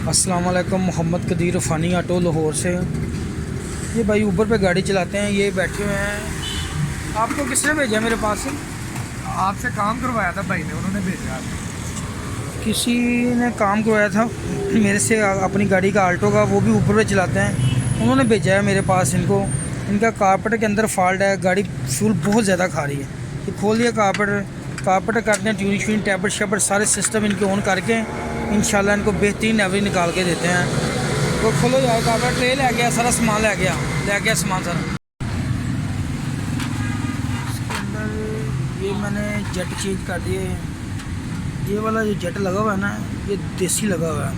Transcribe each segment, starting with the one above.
अस्सलाम वालेकुम। मोहम्मद कदीर फ़ानी ऑटो लाहौर से। ये भाई ऊबर पे गाड़ी चलाते हैं, ये बैठे हुए हैं। आपको किसने भेजा मेरे पास? आपसे काम करवाया था भाई ने, उन्होंने भेजा है। किसी ने काम करवाया था मेरे से, अपनी गाड़ी का आल्टो का, वो भी ऊबर पे चलाते हैं। उन्होंने भेजा है मेरे पास इनको। इनका कारपेट के अंदर फॉल्ट है, गाड़ी फ्यूल बहुत ज़्यादा खा रही है। ये खोल दिया कारपेट करते हैं, ट्यूनिंग श्यूनिंग टैबलेट शैबलेट सारे सिस्टम इनके ऑन करके इंशाल्लाह इनको बेहतरीन एवरेज निकाल के देते हैं। तो खोलो यार कारपेट, ट्रे ले गया, सारा सामान ले गया सामान सारा। इसके अंदर ये मैंने जेट चेंज कर दिए। ये वाला जो जेट लगा हुआ है ना, ये देसी लगा हुआ है,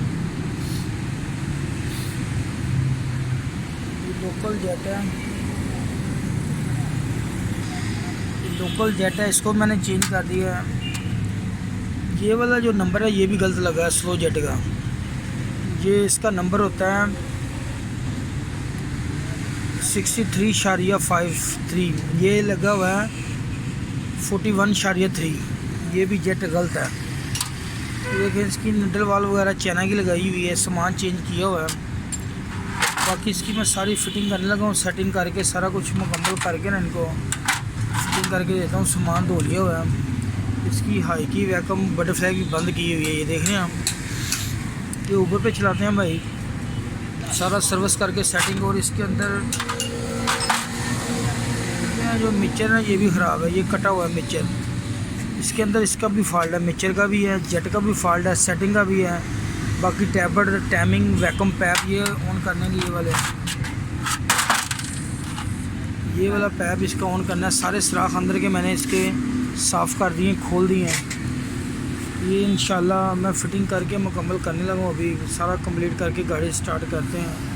ये लोकल जेट है। ये लोकल जेट है, इसको मैंने चेंज कर दिया है। ये वाला जो नंबर है ये भी गलत लगा है स्लो जेट का। ये इसका नंबर होता है 63.53, ये लगा हुआ है 41.3। ये भी जेट गलत है। देखिए इसकी निडल वाल वगैरह चाइना की लगाई हुई है, सामान चेंज किया हुआ है। बाकी इसकी मैं सारी फिटिंग करने लगा हूँ, सेटिंग करके सारा कुछ मुकम्मल करके ना इनको फिटिंग करके देता हूँ। सामान धो लिया हुआ है। इसकी हाई की वैकम बटरफ्लाई की बंद की हुई है, ये देख रहे हैं हम। ये ऊपर पे चलाते हैं भाई, सारा सर्विस करके सेटिंग। और इसके अंदर जो मिक्सचर है ये भी ख़राब है, ये कटा हुआ है मिक्सचर। इसके अंदर इसका भी फॉल्ट है, मिक्सचर का भी है, जेट का भी फॉल्ट है, सेटिंग का भी है। बाकी टैबलेट टाइमिंग वैक्यूम पैप ये ऑन करने के, ये वाला पैप इसका ऑन करना है। सारे सुराख अंदर के मैंने इसके साफ़ कर दिए, खोल दिए हैं। ये इंशाल्लाह मैं फ़िटिंग करके मुकम्मल करने लगा हूँ। अभी सारा कंप्लीट करके गाड़ी स्टार्ट करते हैं।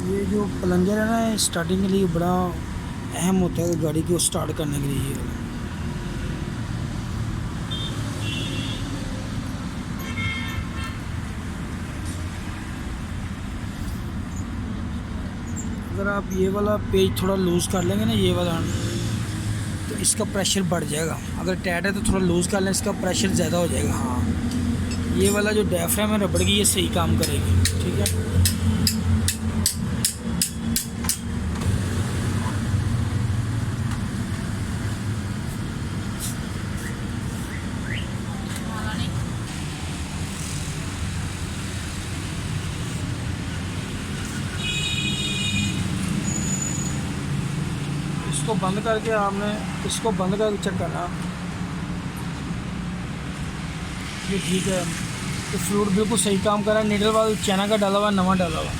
ये जो प्लंजर है ना, स्टार्टिंग के लिए बड़ा अहम होता है गाड़ी को स्टार्ट करने के लिए। अगर आप ये वाला पेज थोड़ा लूज़ कर लेंगे ना, ये वाला, तो इसका प्रेशर बढ़ जाएगा। अगर टाइट है तो थोड़ा लूज़ कर लें, इसका प्रेशर ज़्यादा हो जाएगा। हाँ, ये वाला जो डायफ्राम है रबड़ की, ये सही काम करेगी। ठीक है। इसको बंद करके आपने इसको बंद करके चेक करना, ये ठीक है। तो फ्लूइड बिल्कुल सही काम कर रहा है। नीडल वाल चाइना का डाला हुआ, नवा डाला हुआ।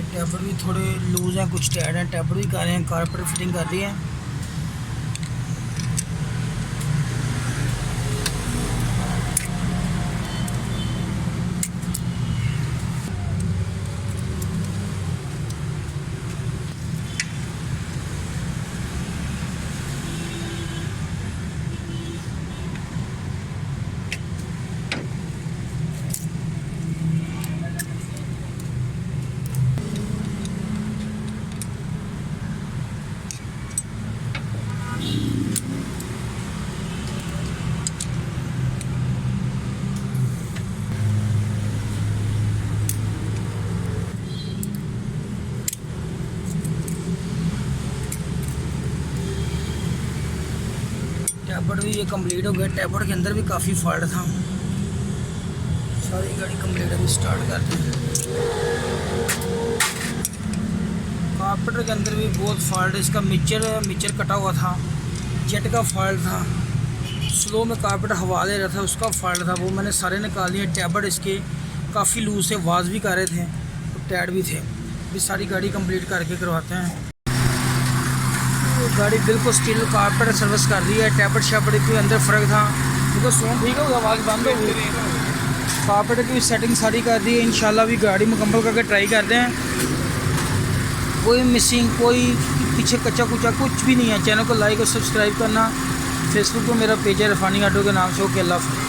टैबर भी थोड़े लूज़ हैं, कुछ टाइट हैं। टैबर भी कर रहे हैं, कारपेट फिटिंग कर दी है। टैबलेट भी ये कंप्लीट हो गया। टैबलेट के अंदर भी काफ़ी फॉल्ट था। सारी गाड़ी कंप्लीट अभी स्टार्ट करते हैं। कार्पेटर के अंदर भी बहुत फॉल्ट है। इसका मिक्सचर कटा हुआ था, जेट का फॉल्ट था, स्लो में कार्पेट हवा ले रहा था, उसका फॉल्ट था। वो मैंने सारे निकाल लिए। टैबलेट इसके काफ़ी लूज है, आवाज़ भी कर रहे थे और टायर भी थे। ये सारी गाड़ी कंप्लीट करके करवाते हैं। गाड़ी बिल्कुल स्टील कार्पेट सर्विस कर दी है। टैबलेट शैबलेट के अंदर फ़र्क था, तो साउंड ठीक है, आवाज़ बंद हो गई। कार्पेट की सेटिंग सारी कर दी है। इंशाल्लाह भी गाड़ी मुकम्मल करके ट्राई करते हैं। कोई मिसिंग, कोई पीछे कच्चा कुचा कुछ भी नहीं है। चैनल को लाइक और सब्सक्राइब करना। फेसबुक पर मेरा पेज है इरफानी ऑटो के नाम से। ओके, अल्लाह हाफ़िज़।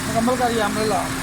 मुकम्मल करिए।